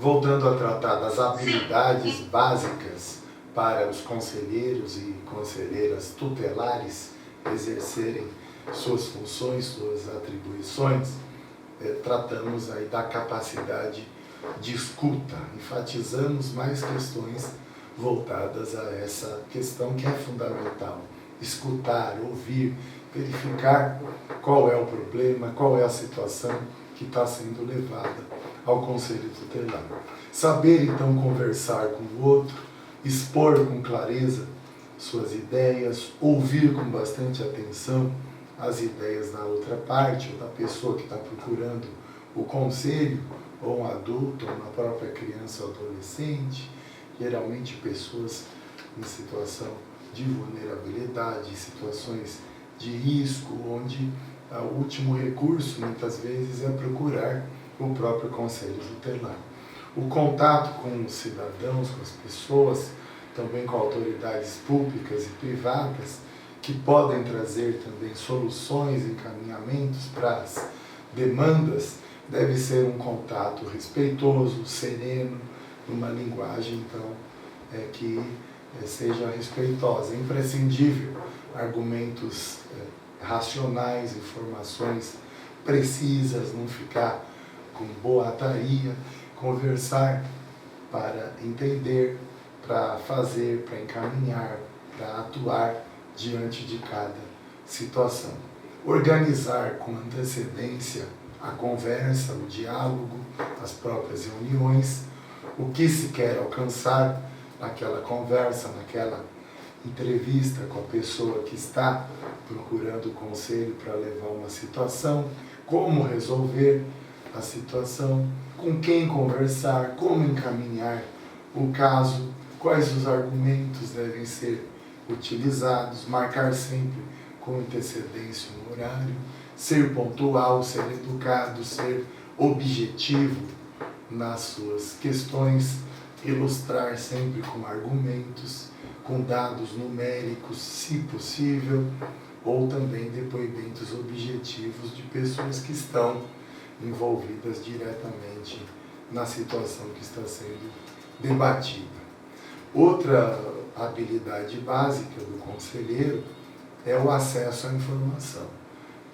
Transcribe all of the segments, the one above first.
voltando a tratar das habilidades básicas para os conselheiros e conselheiras tutelares exercerem suas funções, suas atribuições, tratamos aí da capacidade de escuta, enfatizamos mais questões voltadas a essa questão que é fundamental: escutar, ouvir, verificar qual é o problema, qual é a situação que está sendo levada ao Conselho Tutelar. Saber, então, conversar com o outro, expor com clareza suas ideias, ouvir com bastante atenção as ideias da outra parte, ou da pessoa que está procurando o conselho, ou um adulto, ou uma própria criança ou adolescente, geralmente pessoas em situação de vulnerabilidade, situações de risco, onde o último recurso, muitas vezes, é procurar o próprio Conselho Tutelar. O contato com os cidadãos, com as pessoas, também com autoridades públicas e privadas, que podem trazer também soluções, encaminhamentos para as demandas, deve ser um contato respeitoso, sereno, numa linguagem, então, que seja respeitosa. É imprescindível argumentos racionais, informações precisas, não ficar com boataria, conversar para entender, para fazer, para encaminhar, para atuar diante de cada situação. Organizar com antecedência a conversa, o diálogo, as próprias reuniões, o que se quer alcançar naquela conversa, naquela entrevista com a pessoa que está procurando o conselho para levar uma situação, como resolver a situação, com quem conversar, como encaminhar o caso, quais os argumentos devem ser utilizados, marcar sempre com antecedência um horário, ser pontual, ser educado, ser objetivo nas suas questões, ilustrar sempre com argumentos, com dados numéricos, se possível, ou também depoimentos objetivos de pessoas que estão envolvidas diretamente na situação que está sendo debatida. Outra habilidade básica do conselheiro é o acesso à informação.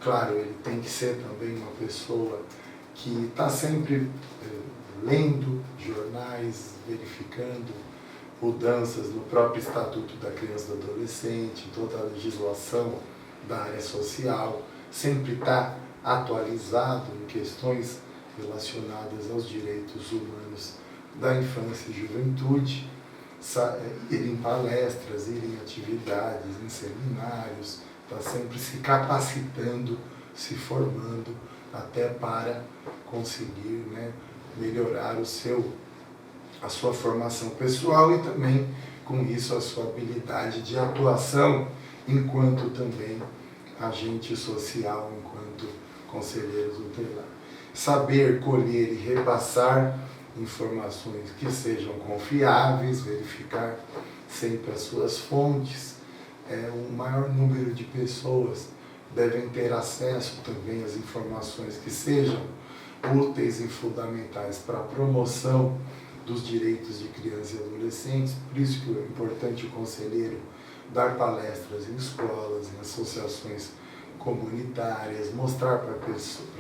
Claro, ele tem que ser também uma pessoa que está sempre lendo jornais, verificando mudanças no próprio Estatuto da Criança e do Adolescente, toda a legislação da área social, sempre está atualizado em questões relacionadas aos direitos humanos da infância e juventude, ir em palestras, ir em atividades, em seminários, está sempre se capacitando, se formando, até para conseguir, melhorar a sua formação pessoal e também, com isso, a sua habilidade de atuação enquanto também agente social, enquanto conselheiro tutelar. Saber colher e repassar informações que sejam confiáveis, verificar sempre as suas fontes. O maior número de pessoas devem ter acesso também às informações que sejam úteis e fundamentais para a promoção dos direitos de crianças e adolescentes. Por isso que é importante o conselheiro dar palestras em escolas, em associações comunitárias, mostrar para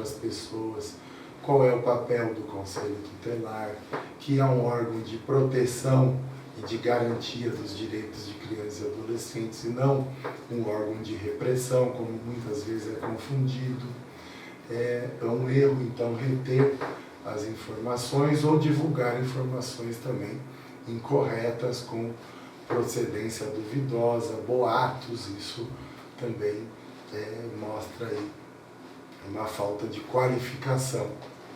as pessoas qual é o papel do Conselho Tutelar, que é um órgão de proteção e de garantia dos direitos de crianças e adolescentes, e não um órgão de repressão, como muitas vezes é confundido. É um erro, então, reter as informações ou divulgar informações também incorretas, com procedência duvidosa, boatos. Isso também mostra aí uma falta de qualificação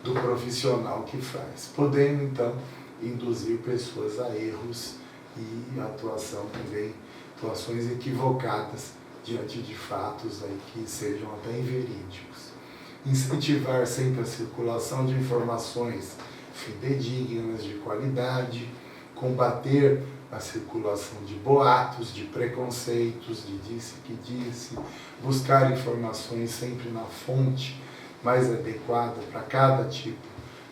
do profissional que faz, podendo, então, induzir pessoas a erros e atuações equivocadas diante de fatos aí que sejam até inverídicos. Incentivar sempre a circulação de informações fidedignas, de qualidade, combater a circulação de boatos, de preconceitos, de disse que disse, buscar informações sempre na fonte mais adequada para cada tipo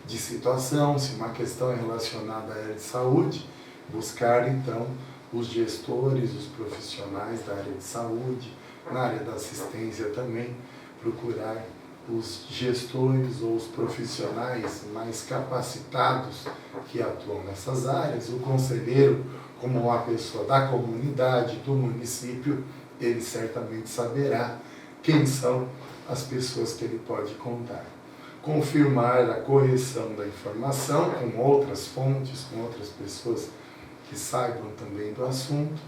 de situação, se uma questão é relacionada à área de saúde, buscar então os gestores, os profissionais da área de saúde, na área da assistência também, procurar os gestores ou os profissionais mais capacitados que atuam nessas áreas. O conselheiro, como uma pessoa da comunidade, do município, ele certamente saberá quem são as pessoas que ele pode contar. Confirmar a correção da informação com outras fontes, com outras pessoas que saibam também do assunto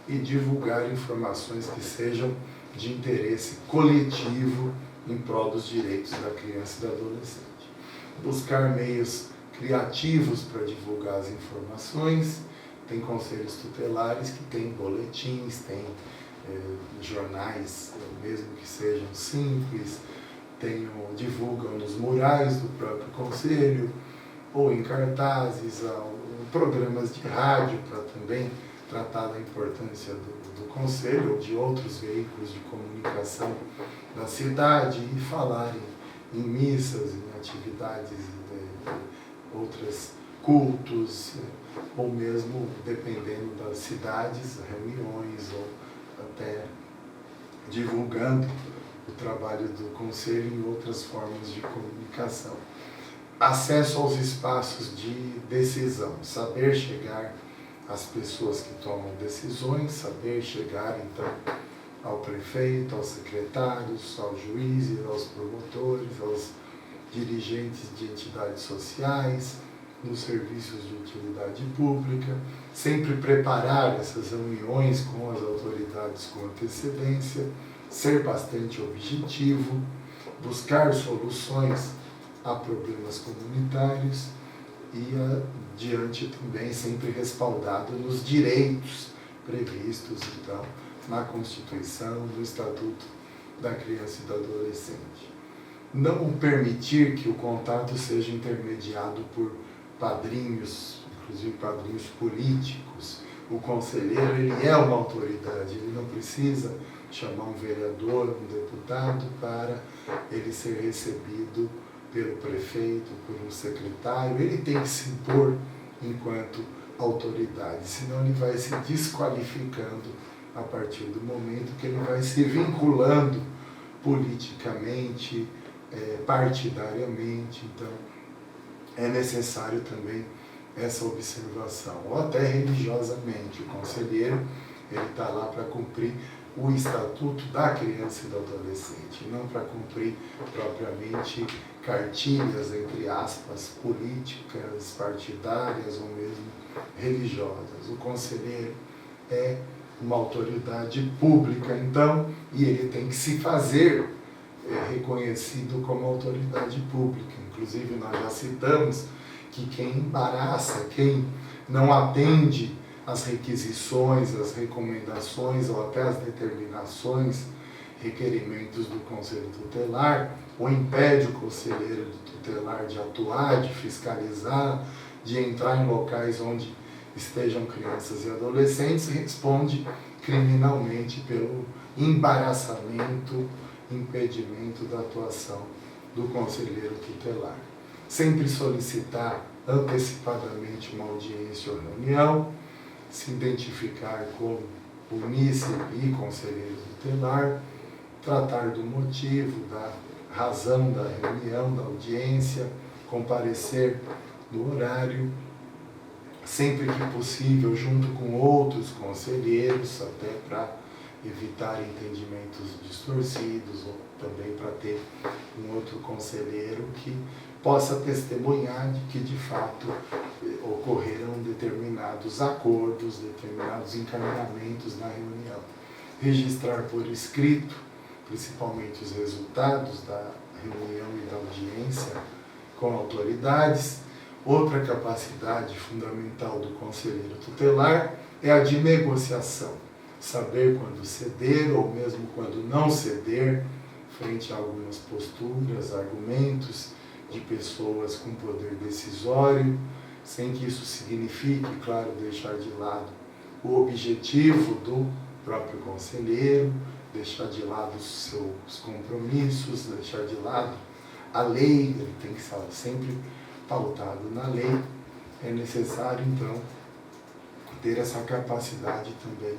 e divulgar informações que sejam de interesse coletivo em prol dos direitos da criança e do adolescente. Buscar meios criativos para divulgar as informações. Tem conselhos tutelares que têm boletins, tem jornais, mesmo que sejam simples, divulgam nos murais do próprio conselho, ou em cartazes, programas de rádio para também tratar da importância do conselho ou de outros veículos de comunicação da cidade e falar em missas, em atividades, outros cultos, ou mesmo, dependendo das cidades, reuniões, ou até divulgando o trabalho do conselho em outras formas de comunicação. Acesso aos espaços de decisão, saber chegar às pessoas que tomam decisões, saber chegar então ao prefeito, aos secretários, aos juízes, aos promotores, aos dirigentes de entidades sociais, nos serviços de utilidade pública, sempre preparar essas reuniões com as autoridades com antecedência, ser bastante objetivo, buscar soluções a problemas comunitários e adiante também sempre respaldado nos direitos previstos então na Constituição, no Estatuto da Criança e do Adolescente. Não permitir que o contato seja intermediado por padrinhos, inclusive padrinhos políticos. O conselheiro, ele é uma autoridade, ele não precisa chamar um vereador, um deputado para ele ser recebido pelo prefeito, por um secretário. Ele tem que se impor enquanto autoridade, senão ele vai se desqualificando a partir do momento que ele vai se vinculando politicamente, partidariamente. Então, é necessário também essa observação, ou até religiosamente. O conselheiro, ele está lá para cumprir o Estatuto da Criança e do Adolescente, não para cumprir propriamente cartilhas, entre aspas, políticas, partidárias ou mesmo religiosas. O conselheiro é uma autoridade pública, então, e ele tem que se fazer reconhecido como autoridade pública. Inclusive, nós já citamos que quem embaraça, quem não atende às requisições, às recomendações ou até às determinações, requerimentos do Conselho Tutelar, ou impede o conselheiro tutelar de atuar, de fiscalizar, de entrar em locais onde estejam crianças e adolescentes, responde criminalmente pelo embaraçamento, impedimento da atuação do conselheiro tutelar. Sempre solicitar antecipadamente uma audiência ou reunião, se identificar como munícipe e conselheiro tutelar, tratar do motivo, da razão da reunião, da audiência, comparecer no horário, sempre que possível, junto com outros conselheiros, até para evitar entendimentos distorcidos, ou também para ter um outro conselheiro que possa testemunhar de que, de fato, ocorreram determinados acordos, determinados encaminhamentos na reunião. Registrar por escrito, principalmente os resultados da reunião e da audiência com autoridades. Outra capacidade fundamental do conselheiro tutelar é a de negociação. Saber quando ceder ou mesmo quando não ceder frente a algumas posturas, argumentos de pessoas com poder decisório, sem que isso signifique, claro, deixar de lado o objetivo do próprio conselheiro, deixar de lado os seus compromissos, deixar de lado a lei. Ele tem que sempre pautado na lei, é necessário então ter essa capacidade também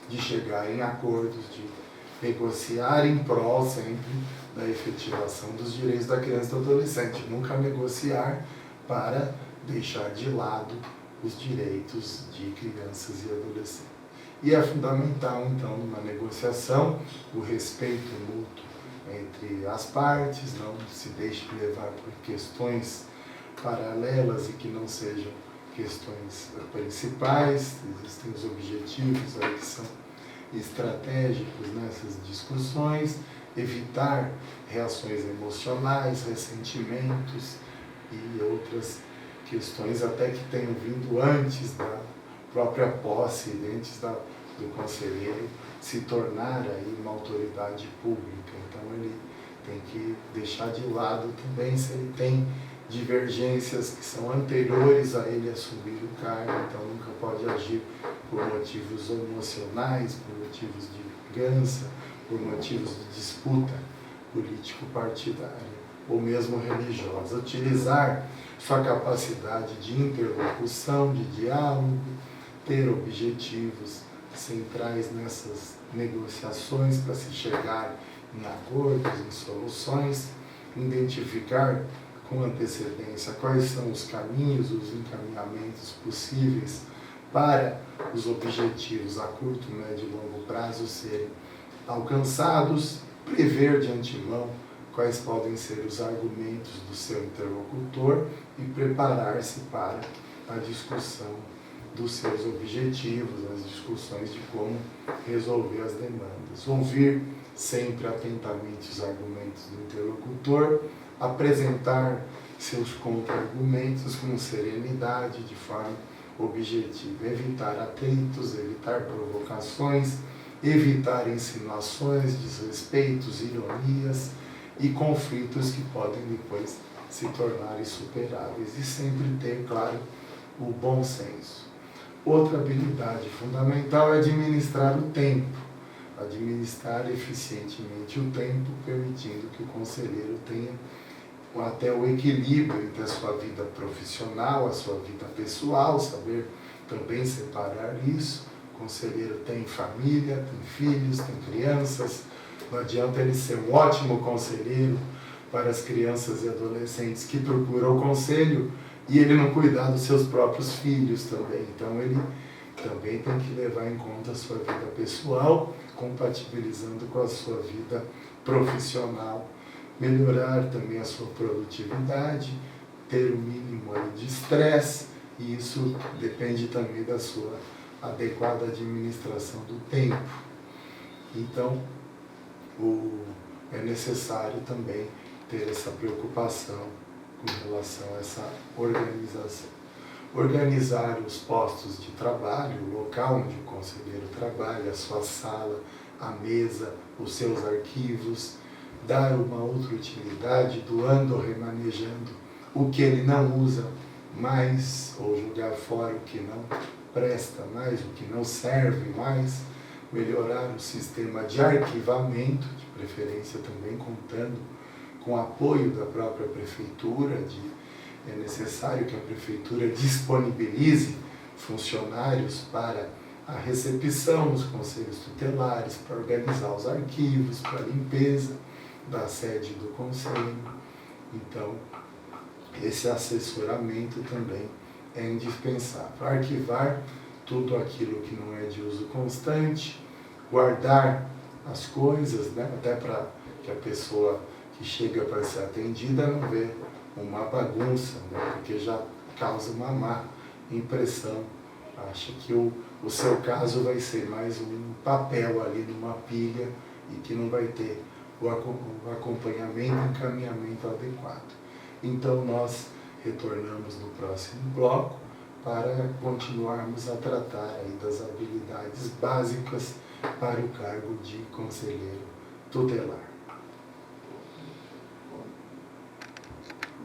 de chegar em acordos, de negociar em prol sempre da efetivação dos direitos da criança e do adolescente, nunca negociar para deixar de lado os direitos de crianças e adolescentes. E é fundamental, então, numa negociação, o respeito mútuo entre as partes, não se deixe levar por questões paralelas e que não sejam questões principais. Existem os objetivos aí que são estratégicos nessas discussões, evitar reações emocionais, ressentimentos e outras questões até que tenham vindo antes da própria posse, antes do conselheiro se tornar aí uma autoridade pública. Então ele tem que deixar de lado também se ele tem divergências que são anteriores a ele assumir o cargo, então nunca pode agir por motivos emocionais, por motivos de vingança, por motivos de disputa político-partidária ou mesmo religiosa. Utilizar sua capacidade de interlocução, de diálogo, ter objetivos centrais nessas negociações para se chegar em acordos, em soluções, identificar com antecedência quais são os caminhos, os encaminhamentos possíveis para os objetivos a curto, médio e longo prazo serem alcançados, prever de antemão quais podem ser os argumentos do seu interlocutor e preparar-se para a discussão dos seus objetivos, as discussões de como resolver as demandas. Ouvir sempre atentamente os argumentos do interlocutor, apresentar seus contra-argumentos com serenidade, de forma objetiva, evitar atritos, evitar provocações, evitar insinuações, desrespeitos, ironias e conflitos que podem depois se tornar insuperáveis, e sempre ter, claro, o bom senso. Outra habilidade fundamental é administrar o tempo, administrar eficientemente o tempo, permitindo que o conselheiro tenha até o equilíbrio entre a sua vida profissional, a sua vida pessoal, saber também separar isso. O conselheiro tem família, tem filhos, tem crianças. Não adianta ele ser um ótimo conselheiro para as crianças e adolescentes que procuram o conselho e ele não cuidar dos seus próprios filhos também. Então ele também tem que levar em conta a sua vida pessoal, compatibilizando com a sua vida profissional, melhorar também a sua produtividade, ter o mínimo de estresse, e isso depende também da sua adequada administração do tempo. Então, é necessário também ter essa preocupação com relação a essa organização. Organizar os postos de trabalho, o local onde o conselheiro trabalha, a sua sala, a mesa, os seus arquivos, dar uma outra utilidade, doando ou remanejando o que ele não usa mais, ou jogar fora o que não presta mais, o que não serve mais, melhorar o sistema de arquivamento, de preferência também contando com o apoio da própria prefeitura. É necessário que a prefeitura disponibilize funcionários para a recepção nos conselhos tutelares, para organizar os arquivos, para a limpeza da sede do conselho. Então, esse assessoramento também é indispensável. Arquivar tudo aquilo que não é de uso constante, guardar as coisas, né? Até para que a pessoa que chega para ser atendida não vê uma bagunça, né? Porque já causa uma má impressão. Acha que o seu caso vai ser mais um papel ali numa pilha e que não vai ter o acompanhamento e encaminhamento adequado. Então nós retornamos no próximo bloco para continuarmos a tratar aí das habilidades básicas para o cargo de conselheiro tutelar.